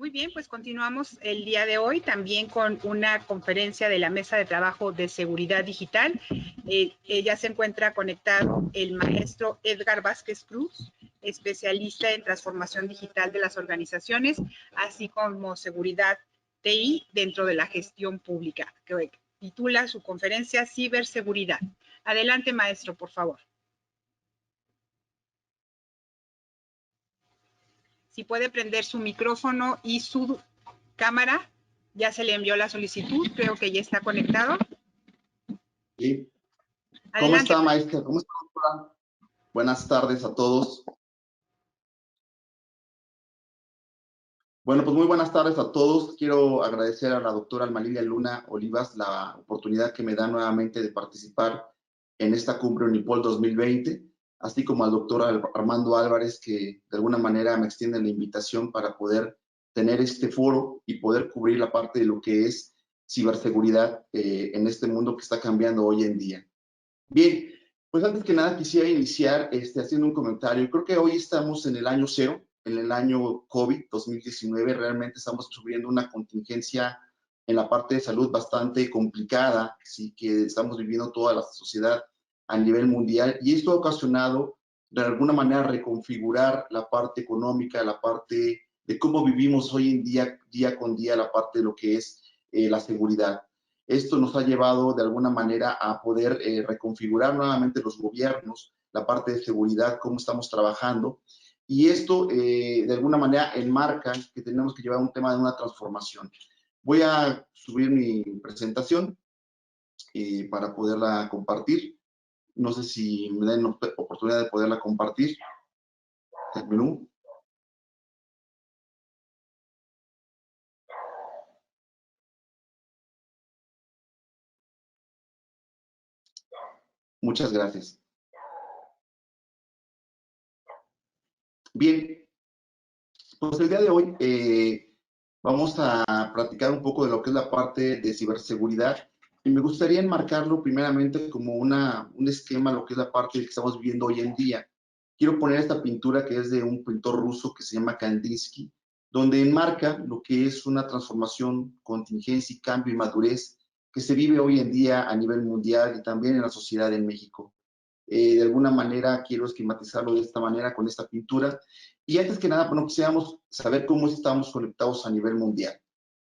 Muy bien, pues continuamos el día de hoy también con una conferencia de la Mesa de Trabajo de Seguridad Digital. Ya se encuentra conectado el maestro Edgar Vázquez Cruz, especialista en transformación digital de las organizaciones, así como seguridad TI dentro de la gestión pública, que titula su conferencia Ciberseguridad. Adelante, maestro, por favor. Si puede prender su micrófono y su cámara, ya se le envió la solicitud, creo que ya está conectado. Sí. Adelante. ¿Cómo está, maestra? ¿Cómo está, doctora? Buenas tardes a todos. Bueno, pues muy buenas tardes a todos. Quiero agradecer a la doctora Alma Lilia Luna Olivas la oportunidad que me da nuevamente de participar en esta cumbre Unipol 2020, así como al doctor Armando Álvarez, que de alguna manera me extiende la invitación para poder tener este foro y poder cubrir la parte de lo que es ciberseguridad en este mundo que está cambiando hoy en día. Bien, pues antes que nada quisiera iniciar haciendo un comentario. Creo que hoy estamos en el año cero, en el año COVID 2019. Realmente estamos sufriendo una contingencia en la parte de salud bastante complicada, sí, que estamos viviendo toda la sociedad a nivel mundial, y esto ha ocasionado de alguna manera reconfigurar la parte económica, la parte de cómo vivimos hoy en día con día, la parte de lo que es la seguridad. Esto nos ha llevado de alguna manera a poder reconfigurar nuevamente los gobiernos, la parte de seguridad, cómo estamos trabajando, y esto de alguna manera enmarca que tenemos que llevar un tema de una transformación. Voy a subir mi presentación para poderla compartir. No sé si me den oportunidad de poderla compartir. El menú. Muchas gracias. Bien, pues el día de hoy vamos a platicar un poco de lo que es la parte de ciberseguridad, y me gustaría enmarcarlo primeramente como un esquema, lo que es la parte que estamos viviendo hoy en día. Quiero poner esta pintura que es de un pintor ruso que se llama Kandinsky, donde enmarca lo que es una transformación, contingencia, cambio y madurez que se vive hoy en día a nivel mundial y también en la sociedad en México. De alguna manera quiero esquematizarlo de esta manera con esta pintura. Y antes que nada, bueno, quisiéramos saber cómo estamos conectados a nivel mundial.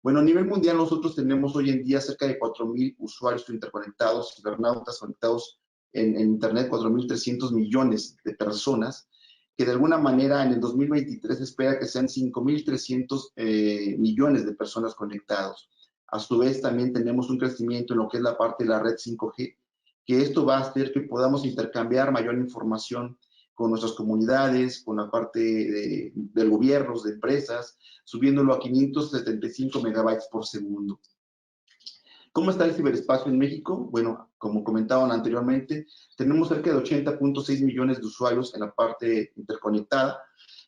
Bueno, a nivel mundial nosotros tenemos hoy en día cerca de 4,000 usuarios interconectados, cibernautas conectados en Internet, 4,300 millones de personas, que de alguna manera en el 2023 se espera que sean 5,300 millones de personas conectados. A su vez también tenemos un crecimiento en lo que es la parte de la red 5G, que esto va a hacer que podamos intercambiar mayor información con nuestras comunidades, con la parte del gobierno, de empresas, subiéndolo a 575 megabytes por segundo. ¿Cómo está el ciberespacio en México? Bueno, como comentaban anteriormente, tenemos cerca de 80.6 millones de usuarios en la parte interconectada,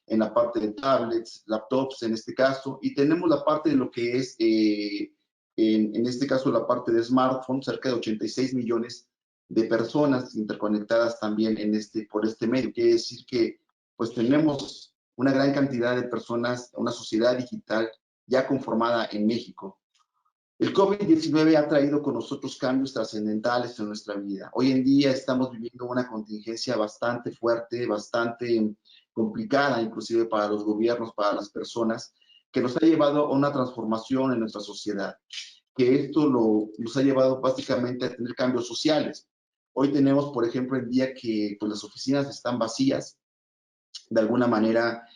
en la parte de tablets, laptops en este caso, y tenemos la parte de lo que es, en este caso, la parte de smartphones, cerca de 86 millones de personas interconectadas también por este medio. Quiere decir que pues tenemos una gran cantidad de personas, una sociedad digital ya conformada en México. El COVID-19 ha traído con nosotros cambios trascendentales en nuestra vida. Hoy en día estamos viviendo una contingencia bastante fuerte, bastante complicada, inclusive para los gobiernos, para las personas, que nos ha llevado a una transformación en nuestra sociedad, que esto nos ha llevado básicamente a tener cambios sociales. Hoy tenemos, por ejemplo, en día que pues, las oficinas están vacías, de alguna manera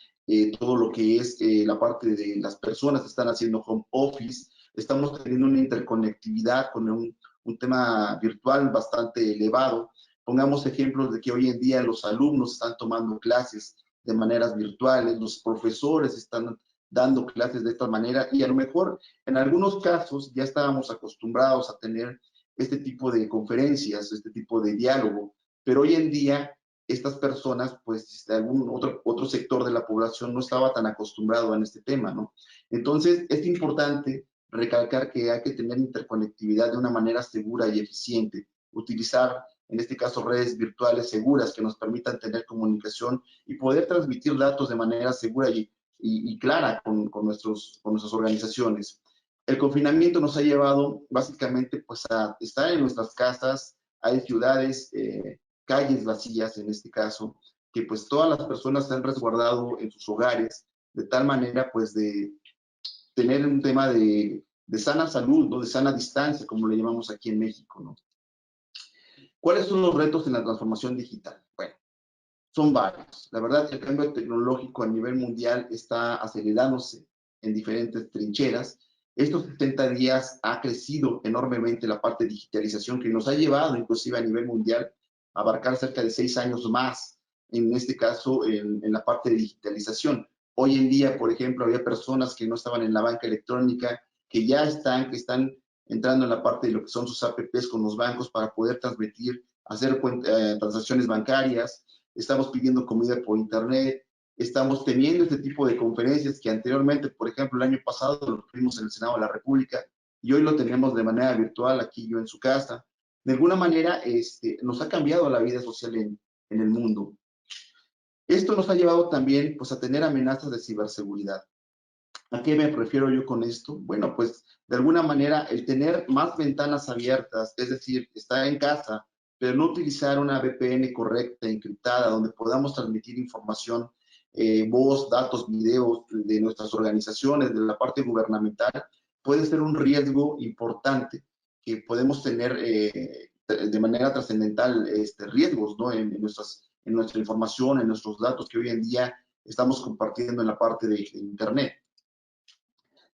todo lo que es la parte de las personas están haciendo home office, estamos teniendo una interconectividad con un tema virtual bastante elevado. Pongamos ejemplos de que hoy en día los alumnos están tomando clases de maneras virtuales, los profesores están dando clases de esta manera, y a lo mejor en algunos casos ya estábamos acostumbrados a tener este tipo de conferencias, este tipo de diálogo, pero hoy en día estas personas, pues algún otro sector de la población no estaba tan acostumbrado a este tema, ¿no? Entonces, es importante recalcar que hay que tener interconectividad de una manera segura y eficiente, utilizar, en este caso, redes virtuales seguras que nos permitan tener comunicación y poder transmitir datos de manera segura y y clara con nuestras organizaciones. El confinamiento nos ha llevado básicamente pues a estar en nuestras casas. Hay ciudades, calles vacías en este caso, que pues todas las personas se han resguardado en sus hogares, de tal manera pues de tener un tema de sana salud, ¿no? De sana distancia, como le llamamos aquí en México, ¿no? ¿Cuáles son los retos en la transformación digital? Bueno, son varios. La verdad que el cambio tecnológico a nivel mundial está acelerándose en diferentes trincheras. Estos 70 días ha crecido enormemente la parte de digitalización que nos ha llevado inclusive a nivel mundial a abarcar cerca de 6 años más, en este caso en la parte de digitalización. Hoy en día, por ejemplo, había personas que no estaban en la banca electrónica, que están entrando en la parte de lo que son sus APPs con los bancos para poder transmitir, hacer transacciones bancarias. Estamos pidiendo comida por internet, estamos teniendo este tipo de conferencias que anteriormente, por ejemplo, el año pasado lo tuvimos en el Senado de la República y hoy lo tenemos de manera virtual aquí yo en su casa. De alguna manera nos ha cambiado la vida social en el mundo. Esto nos ha llevado también pues, a tener amenazas de ciberseguridad. ¿A qué me refiero yo con esto? Bueno, pues de alguna manera el tener más ventanas abiertas, es decir, estar en casa, pero no utilizar una VPN correcta, encriptada, donde podamos transmitir información, voz, datos, videos de nuestras organizaciones, de la parte gubernamental, puede ser un riesgo importante que podemos tener de manera trascendental riesgos, ¿no? en nuestra información, en nuestros datos que hoy en día estamos compartiendo en la parte de Internet.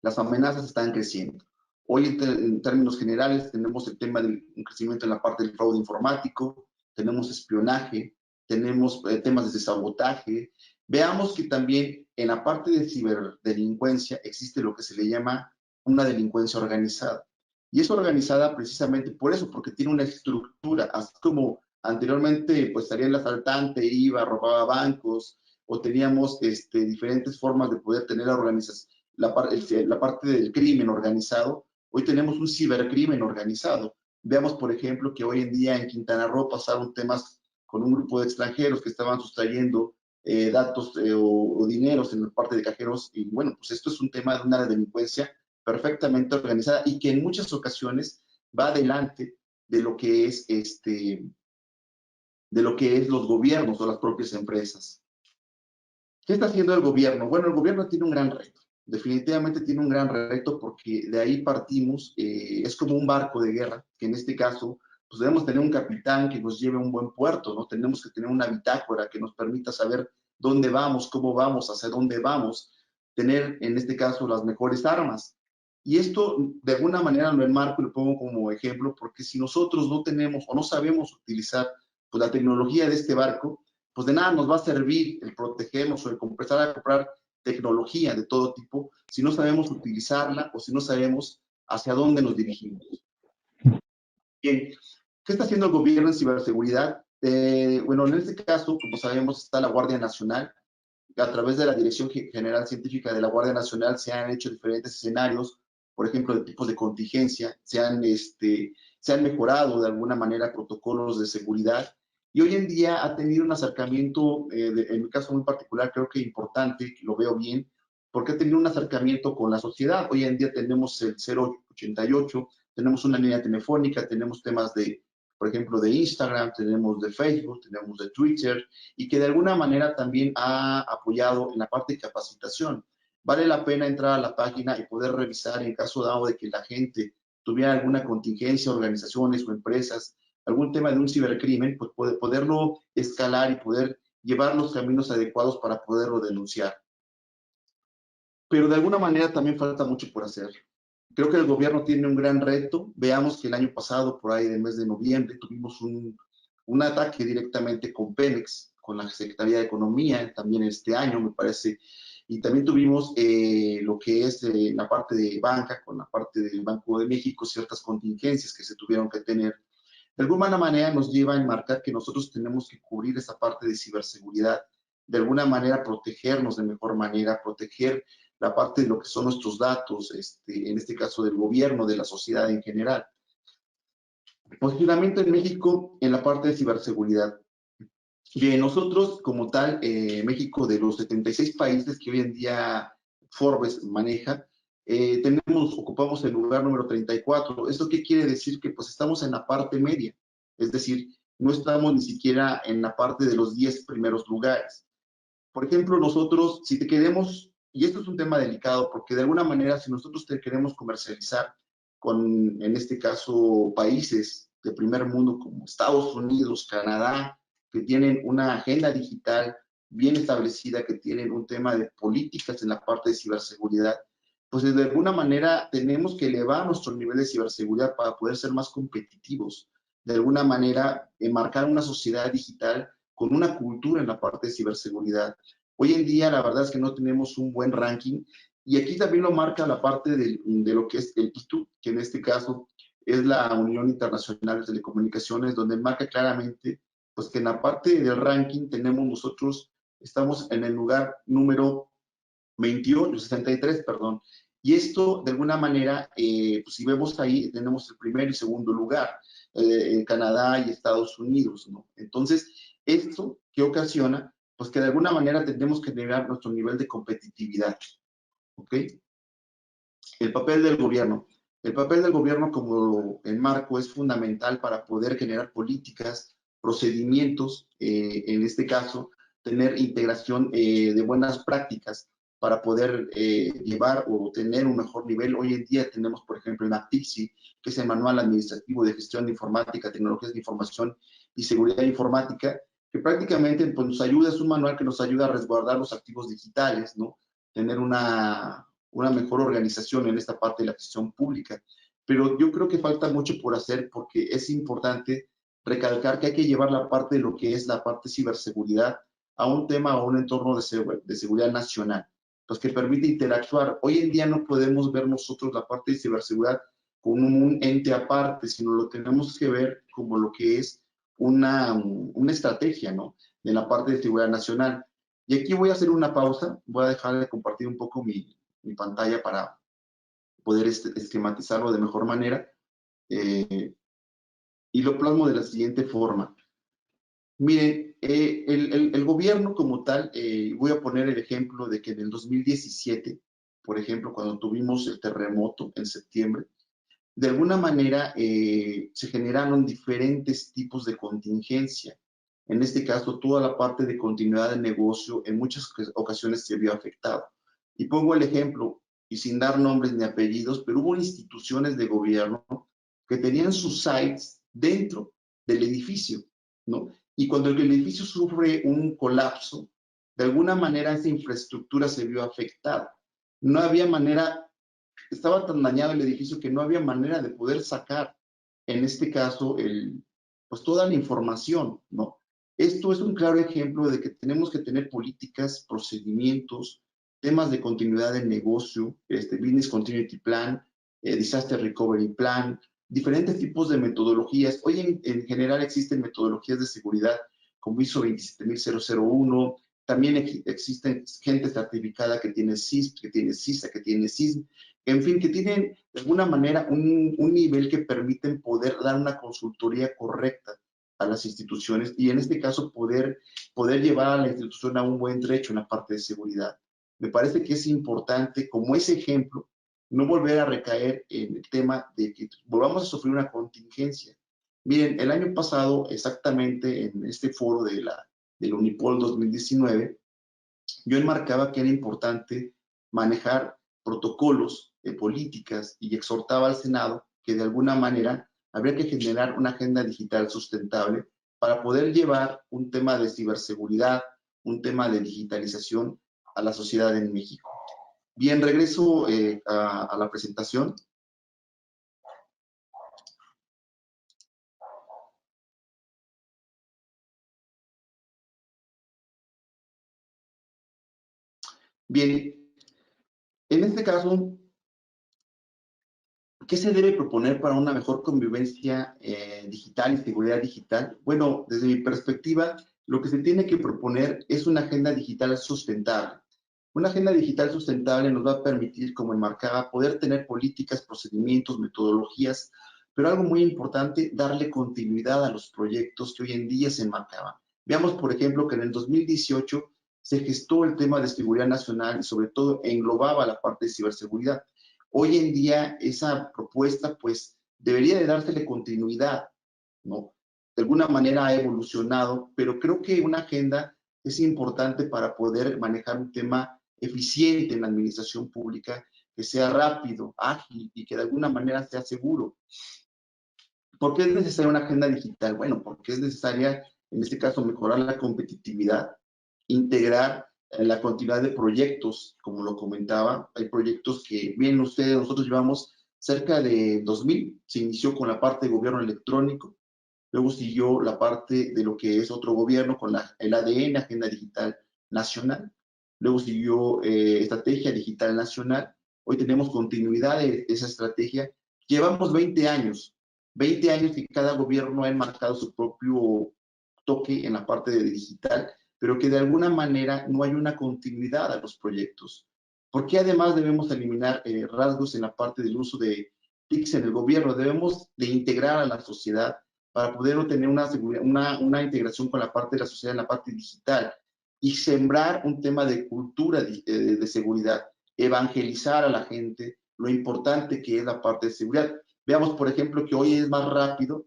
Las amenazas están creciendo. Hoy, en términos generales, tenemos el tema de un crecimiento en la parte del fraude informático, tenemos espionaje, tenemos temas de sabotaje. Veamos que también en la parte de ciberdelincuencia existe lo que se le llama una delincuencia organizada. Y es organizada precisamente por eso, porque tiene una estructura, así como anteriormente pues estaría el asaltante, iba, robaba bancos, o teníamos diferentes formas de poder tener la organización, la parte del crimen organizado. Hoy tenemos un cibercrimen organizado. Veamos, por ejemplo, que hoy en día en Quintana Roo pasaron temas con un grupo de extranjeros que estaban sustrayendo datos o dineros en la parte de cajeros. Y bueno, pues esto es un tema de una delincuencia perfectamente organizada y que en muchas ocasiones va adelante de lo que es los gobiernos o las propias empresas. ¿Qué está haciendo el gobierno? Bueno, el gobierno tiene un gran reto. Definitivamente tiene un gran reto porque de ahí partimos. Es como un barco de guerra, que en este caso, pues debemos tener un capitán que nos lleve a un buen puerto, ¿no? Tenemos que tener una bitácora que nos permita saber dónde vamos, cómo vamos, hacia dónde vamos, tener en este caso las mejores armas. Y esto de alguna manera lo enmarco y lo pongo como ejemplo porque si nosotros no tenemos o no sabemos utilizar pues, la tecnología de este barco, pues de nada nos va a servir el protegernos o el empezar a comprar tecnología de todo tipo si no sabemos utilizarla o si no sabemos hacia dónde nos dirigimos. Bien, ¿qué está haciendo el gobierno en ciberseguridad? Bueno, en este caso, como sabemos, está la Guardia Nacional. A través de la Dirección General Científica de la Guardia Nacional se han hecho diferentes escenarios, por ejemplo, de tipos de contingencia, se han mejorado de alguna manera protocolos de seguridad y hoy en día ha tenido un acercamiento, en mi caso muy particular, creo que importante, lo veo bien, porque ha tenido un acercamiento con la sociedad. Hoy en día tenemos el 088, tenemos una línea telefónica, tenemos temas de, por ejemplo, de Instagram, tenemos de Facebook, tenemos de Twitter, y que de alguna manera también ha apoyado en la parte de capacitación. Vale la pena entrar a la página y poder revisar en caso dado de que la gente tuviera alguna contingencia, organizaciones o empresas, algún tema de un cibercrimen, pues poderlo escalar y poder llevar los caminos adecuados para poderlo denunciar. Pero de alguna manera también falta mucho por hacer. Creo que el gobierno tiene un gran reto. Veamos que el año pasado, por ahí del mes de noviembre, tuvimos un ataque directamente con Pemex, con la Secretaría de Economía, también este año, me parece. Y también tuvimos lo que es la parte de banca, con la parte del Banco de México, ciertas contingencias que se tuvieron que tener. De alguna manera nos lleva a enmarcar que nosotros tenemos que cubrir esa parte de ciberseguridad, de alguna manera protegernos de mejor manera, proteger la parte de lo que son nuestros datos, en este caso del gobierno, de la sociedad en general. Posicionamiento en México en la parte de ciberseguridad. Bien, nosotros como tal, México, de los 76 países que hoy en día Forbes maneja, ocupamos el lugar número 34. ¿Esto qué quiere decir? Que pues estamos en la parte media, es decir, no estamos ni siquiera en la parte de los 10 primeros lugares. Por ejemplo, nosotros, si te queremos, y esto es un tema delicado, porque de alguna manera, si nosotros te queremos comercializar con, en este caso, países de primer mundo como Estados Unidos, Canadá, que tienen una agenda digital bien establecida, que tienen un tema de políticas en la parte de ciberseguridad, pues de alguna manera tenemos que elevar nuestro nivel de ciberseguridad para poder ser más competitivos. De alguna manera, marcar una sociedad digital con una cultura en la parte de ciberseguridad. Hoy en día, la verdad es que no tenemos un buen ranking y aquí también lo marca la parte de lo que es el ITU, que en este caso es la Unión Internacional de Telecomunicaciones, donde marca claramente pues que en la parte del ranking tenemos nosotros, estamos en el lugar número 28, 63, perdón. Y esto, de alguna manera, pues si vemos ahí, tenemos el primer y segundo lugar, Canadá y Estados Unidos, ¿no? Entonces, ¿esto qué ocasiona? Pues que de alguna manera tendremos que elevar nuestro nivel de competitividad, ¿ok? El papel del gobierno. El papel del gobierno como enmarco es fundamental para poder generar políticas, procedimientos, en este caso, tener integración de buenas prácticas para poder llevar o tener un mejor nivel. Hoy en día tenemos, por ejemplo, el MAPTICSI, que es el Manual Administrativo de Gestión de Informática, Tecnologías de Información y Seguridad Informática, que prácticamente pues, nos ayuda, es un manual que nos ayuda a resguardar los activos digitales, ¿no? Tener una mejor organización en esta parte de la gestión pública. Pero yo creo que falta mucho por hacer porque es importante recalcar que hay que llevar la parte de lo que es la parte de ciberseguridad a un tema, a un entorno de seguridad nacional, pues que permite interactuar. Hoy en día no podemos ver nosotros la parte de ciberseguridad como un ente aparte, sino lo tenemos que ver como lo que es una estrategia, ¿no? De la parte de seguridad nacional. Y aquí voy a hacer una pausa, voy a dejar de compartir un poco mi pantalla para poder esquematizarlo de mejor manera y lo plasmo de la siguiente forma. Miren, el gobierno como tal, voy a poner el ejemplo de que en el 2017, por ejemplo, cuando tuvimos el terremoto en septiembre, de alguna manera se generaron diferentes tipos de contingencia. En este caso, toda la parte de continuidad de negocio en muchas ocasiones se vio afectado. Y pongo el ejemplo, y sin dar nombres ni apellidos, pero hubo instituciones de gobierno que tenían sus sites dentro del edificio, ¿no? Y cuando el edificio sufre un colapso, de alguna manera esa infraestructura se vio afectada. No había manera, estaba tan dañado el edificio que no había manera de poder sacar, en este caso, pues toda la información, ¿no? Esto es un claro ejemplo de que tenemos que tener políticas, procedimientos, temas de continuidad del negocio, Business Continuity Plan, Disaster Recovery Plan, diferentes tipos de metodologías. Hoy en general existen metodologías de seguridad como ISO 27001, también existen gente certificada que tiene CISP, que tiene CISA, que tiene CISM, en fin, que tienen de alguna manera un nivel que permiten poder dar una consultoría correcta a las instituciones y en este caso poder llevar a la institución a un buen trecho en la parte de seguridad. Me parece que es importante, como ese ejemplo, no volver a recaer en el tema de que volvamos a sufrir una contingencia. Miren, el año pasado, exactamente en este foro del Unipol 2019, yo enmarcaba que era importante manejar protocolos de políticas y exhortaba al Senado que de alguna manera habría que generar una agenda digital sustentable para poder llevar un tema de ciberseguridad, un tema de digitalización a la sociedad en México. Bien, regreso a la presentación. Bien, en este caso, ¿qué se debe proponer para una mejor convivencia digital y seguridad digital? Bueno, desde mi perspectiva, lo que se tiene que proponer es una agenda digital sustentable. Una agenda digital sustentable nos va a permitir, como enmarcaba, poder tener políticas, procedimientos, metodologías, pero algo muy importante, darle continuidad a los proyectos que hoy en día se enmarcaban. Veamos, por ejemplo, que en el 2018 se gestó el tema de seguridad nacional y sobre todo englobaba la parte de ciberseguridad. Hoy en día esa propuesta pues debería de dársele continuidad, ¿no? De alguna manera ha evolucionado, pero creo que una agenda es importante para poder manejar un tema eficiente en la administración pública, que sea rápido, ágil y que de alguna manera sea seguro. ¿Por qué es necesaria una agenda digital? Bueno, porque es necesaria, en este caso, mejorar la competitividad, integrar la continuidad de proyectos, como lo comentaba. Hay proyectos que, bien ustedes, nosotros llevamos cerca de 2000, se inició con la parte de gobierno electrónico, luego siguió la parte de lo que es otro gobierno con el ADN, Agenda Digital Nacional, luego siguió Estrategia Digital Nacional, hoy tenemos continuidad de esa estrategia, llevamos 20 años que cada gobierno ha enmarcado su propio toque en la parte de digital, pero que de alguna manera no hay una continuidad a los proyectos. ¿Por qué además debemos eliminar rasgos en la parte del uso de TICs en el gobierno? Debemos de integrar a la sociedad para poder obtener una integración con la parte de la sociedad en la parte digital y sembrar un tema de cultura de seguridad, evangelizar a la gente lo importante que es la parte de seguridad. Veamos, por ejemplo, que hoy es más rápido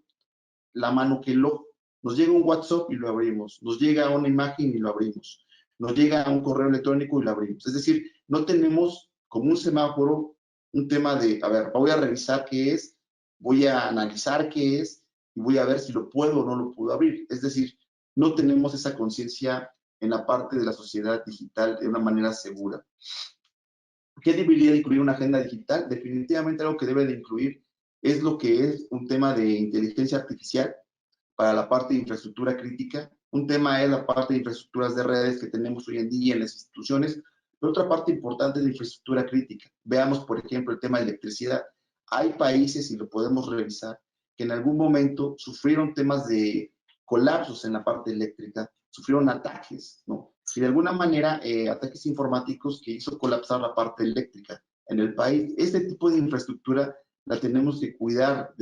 la mano que el ojo. Nos llega un WhatsApp y lo abrimos, nos llega una imagen y lo abrimos, nos llega un correo electrónico y lo abrimos. Es decir, no tenemos como un semáforo un tema de, a ver, voy a revisar qué es, voy a analizar qué es y voy a ver si lo puedo o no lo puedo abrir. Es decir, no tenemos esa conciencia en la parte de la sociedad digital de una manera segura. ¿Qué debería incluir una agenda digital? Definitivamente algo que debe de incluir es lo que es un tema de inteligencia artificial para la parte de infraestructura crítica. Un tema es la parte de infraestructuras de redes que tenemos hoy en día en las instituciones, pero otra parte importante es la infraestructura crítica. Veamos, por ejemplo, el tema de electricidad. Hay países, y lo podemos revisar, que en algún momento sufrieron temas de colapsos en la parte eléctrica, sufrieron ataques, ¿no? Y de alguna manera, ataques informáticos que hizo colapsar la parte eléctrica en el país. Este tipo de infraestructura la tenemos que cuidar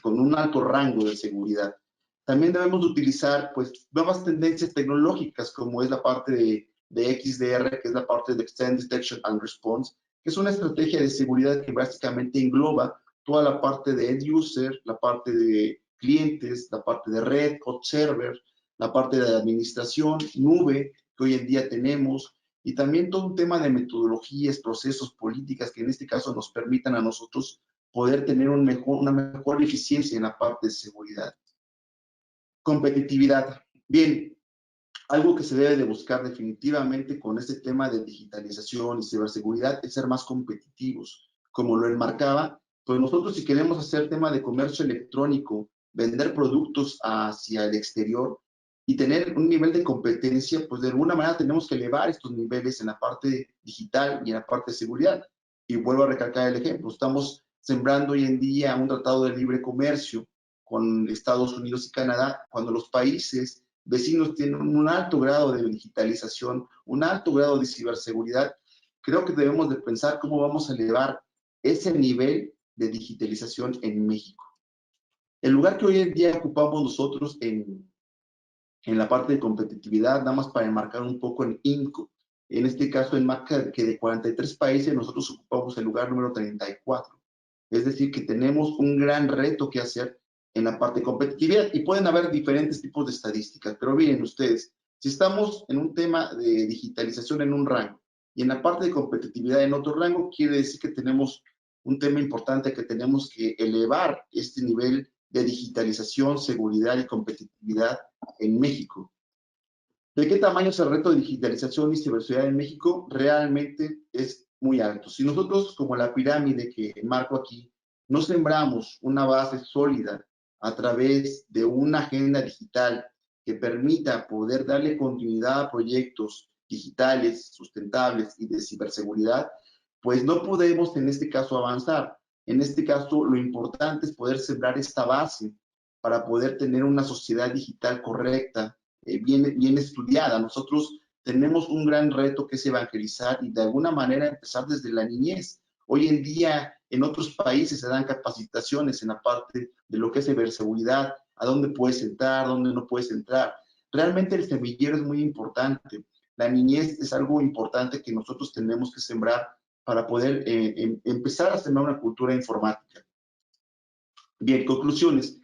con un alto rango de seguridad. También debemos utilizar pues, nuevas tendencias tecnológicas, como es la parte de XDR, que es la parte de Extended Detection and Response, que es una estrategia de seguridad que básicamente engloba toda la parte de end user, la parte de clientes, la parte de red, hot server, la parte de administración, nube, que hoy en día tenemos, y también todo un tema de metodologías, procesos, políticas que en este caso nos permitan a nosotros poder tener una mejor eficiencia en la parte de seguridad. Competitividad. Bien, algo que se debe de buscar definitivamente con este tema de digitalización y ciberseguridad es ser más competitivos. Como lo enmarcaba, pues nosotros si queremos hacer tema de comercio electrónico, vender productos hacia el exterior y tener un nivel de competencia, pues de alguna manera tenemos que elevar estos niveles en la parte digital y en la parte de seguridad. Y vuelvo a recalcar el ejemplo, estamos sembrando hoy en día un tratado de libre comercio con Estados Unidos y Canadá, cuando los países vecinos tienen un alto grado de digitalización, un alto grado de ciberseguridad, creo que debemos de pensar cómo vamos a elevar ese nivel de digitalización en México. El lugar que hoy en día ocupamos nosotros en la parte de competitividad, nada más para enmarcar un poco en INCO, en este caso enmarca que de 43 países nosotros ocupamos el lugar número 34. Es decir, que tenemos un gran reto que hacer en la parte de competitividad y pueden haber diferentes tipos de estadísticas, pero miren ustedes, si estamos en un tema de digitalización en un rango y en la parte de competitividad en otro rango, quiere decir que tenemos un tema importante que tenemos que elevar este nivel de digitalización, seguridad y competitividad en México. ¿De qué tamaño es el reto de digitalización y ciberseguridad en México? Realmente es muy alto. Si nosotros, como la pirámide que marco aquí, no sembramos una base sólida a través de una agenda digital que permita poder darle continuidad a proyectos digitales, sustentables y de ciberseguridad, pues no podemos en este caso avanzar. En este caso, lo importante es poder sembrar esta base para poder tener una sociedad digital correcta, bien estudiada. Nosotros tenemos un gran reto que es evangelizar y de alguna manera empezar desde la niñez. Hoy en día en otros países se dan capacitaciones en la parte de lo que es ciberseguridad a dónde puedes entrar, dónde no puedes entrar. Realmente el semillero es muy importante. La niñez es algo importante que nosotros tenemos que sembrar para poder empezar a sembrar una cultura informática. Bien, conclusiones.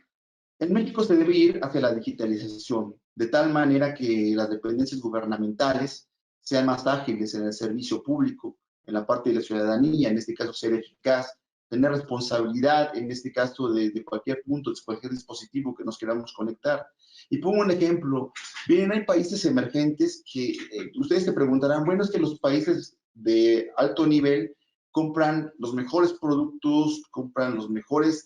En México se debe ir hacia la digitalización, de tal manera que las dependencias gubernamentales sean más ágiles en el servicio público, en la parte de la ciudadanía, en este caso ser eficaz, tener responsabilidad, en este caso de cualquier punto, de cualquier dispositivo que nos queramos conectar. Y pongo un ejemplo, bien, hay países emergentes que ustedes se preguntarán, bueno, es que los países de alto nivel compran los mejores productos, compran los mejores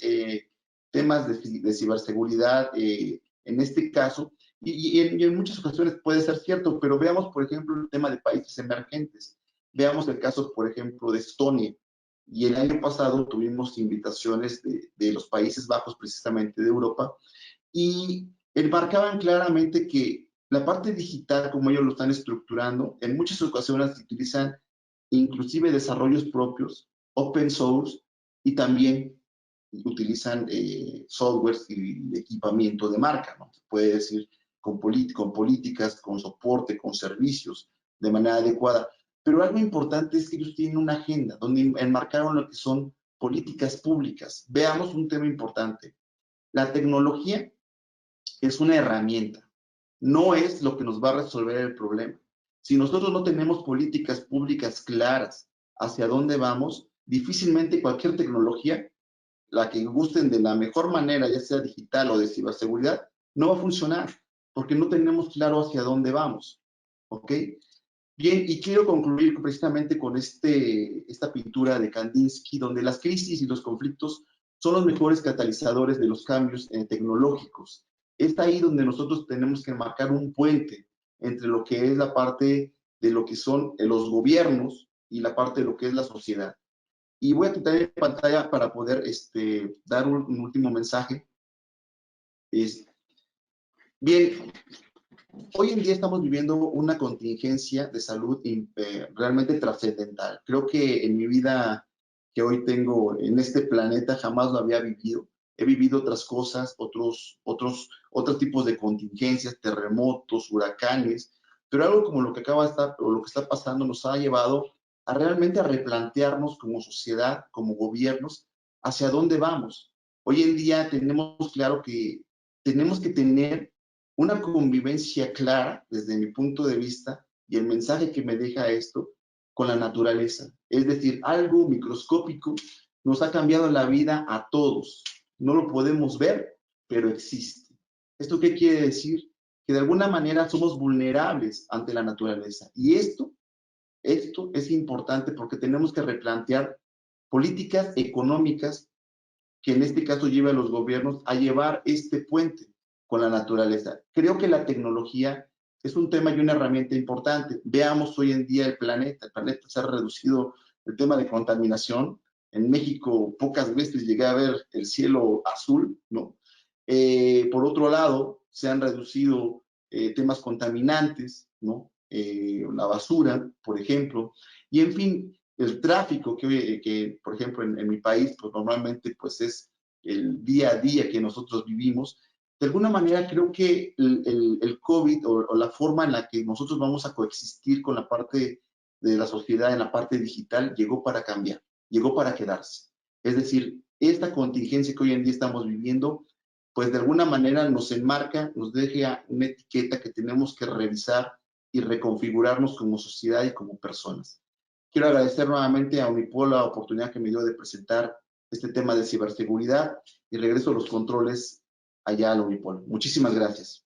temas de ciberseguridad, en este caso, y en muchas ocasiones puede ser cierto, pero veamos, por ejemplo, el tema de países emergentes. Veamos el caso, por ejemplo, de Estonia. Y el año pasado tuvimos invitaciones de los Países Bajos, precisamente de Europa, y marcaban claramente que la parte digital, como ellos lo están estructurando, en muchas ocasiones utilizan inclusive desarrollos propios, open source, y también utilizan softwares y equipamiento de marca, ¿no? Se puede decir con políticas, con soporte, con servicios, de manera adecuada. Pero algo importante es que ellos tienen una agenda donde enmarcaron lo que son políticas públicas. Veamos un tema importante. La tecnología es una herramienta, no es lo que nos va a resolver el problema. Si nosotros no tenemos políticas públicas claras hacia dónde vamos, difícilmente cualquier tecnología, la que gusten de la mejor manera, ya sea digital o de ciberseguridad, no va a funcionar, porque no tenemos claro hacia dónde vamos. ¿Ok? Bien, y quiero concluir precisamente con esta pintura de Kandinsky, donde las crisis y los conflictos son los mejores catalizadores de los cambios tecnológicos. Es ahí donde nosotros tenemos que marcar un puente entre lo que es la parte de lo que son los gobiernos y la parte de lo que es la sociedad. Y voy a quitar en pantalla para poder dar un último mensaje. Bien, hoy en día estamos viviendo una contingencia de salud realmente trascendental. Creo que en mi vida que hoy tengo en este planeta jamás lo había vivido. He vivido otras cosas, otros tipos de contingencias, terremotos, huracanes, pero algo como lo que acaba de estar o lo que está pasando nos ha llevado a realmente a replantearnos como sociedad, como gobiernos, hacia dónde vamos. Hoy en día tenemos claro que tenemos que tener una convivencia clara desde mi punto de vista y el mensaje que me deja esto con la naturaleza. Es decir, algo microscópico nos ha cambiado la vida a todos. No lo podemos ver, pero existe. ¿Esto qué quiere decir? Que de alguna manera somos vulnerables ante la naturaleza. Y esto es importante porque tenemos que replantear políticas económicas que en este caso lleve a los gobiernos a llevar este puente con la naturaleza. Creo que la tecnología es un tema y una herramienta importante. Veamos hoy en día el planeta se ha reducido el tema de contaminación. En México pocas veces llegué a ver el cielo azul, ¿no? Por otro lado, se han reducido temas contaminantes, ¿no? La basura, por ejemplo, y en fin, el tráfico que por ejemplo, en mi país, pues normalmente pues es el día a día que nosotros vivimos. De alguna manera creo que el COVID o la forma en la que nosotros vamos a coexistir con la parte de la sociedad, en la parte digital, llegó para cambiar, llegó para quedarse. Es decir, esta contingencia que hoy en día estamos viviendo, pues de alguna manera nos enmarca, nos deja una etiqueta que tenemos que revisar y reconfigurarnos como sociedad y como personas. Quiero agradecer nuevamente a Unipol la oportunidad que me dio de presentar este tema de ciberseguridad y regreso a los controles allá a Unipol. Muchísimas gracias.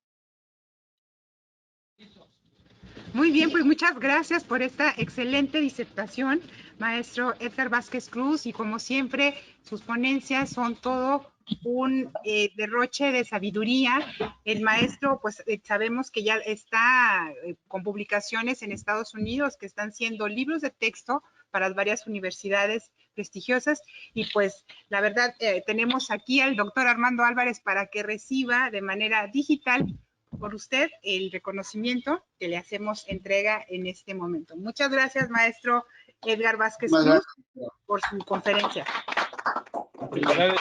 Muy bien, pues muchas gracias por esta excelente disertación, maestro Edgar Vázquez Cruz, y como siempre, sus ponencias son todo un derroche de sabiduría. El maestro, pues sabemos que ya está con publicaciones en Estados Unidos que están siendo libros de texto para varias universidades prestigiosas, y pues la verdad tenemos aquí al doctor Armando Álvarez para que reciba de manera digital por usted el reconocimiento que le hacemos entrega en este momento. Muchas gracias, maestro Edgar Vázquez Cruz, por su conferencia. Gracias.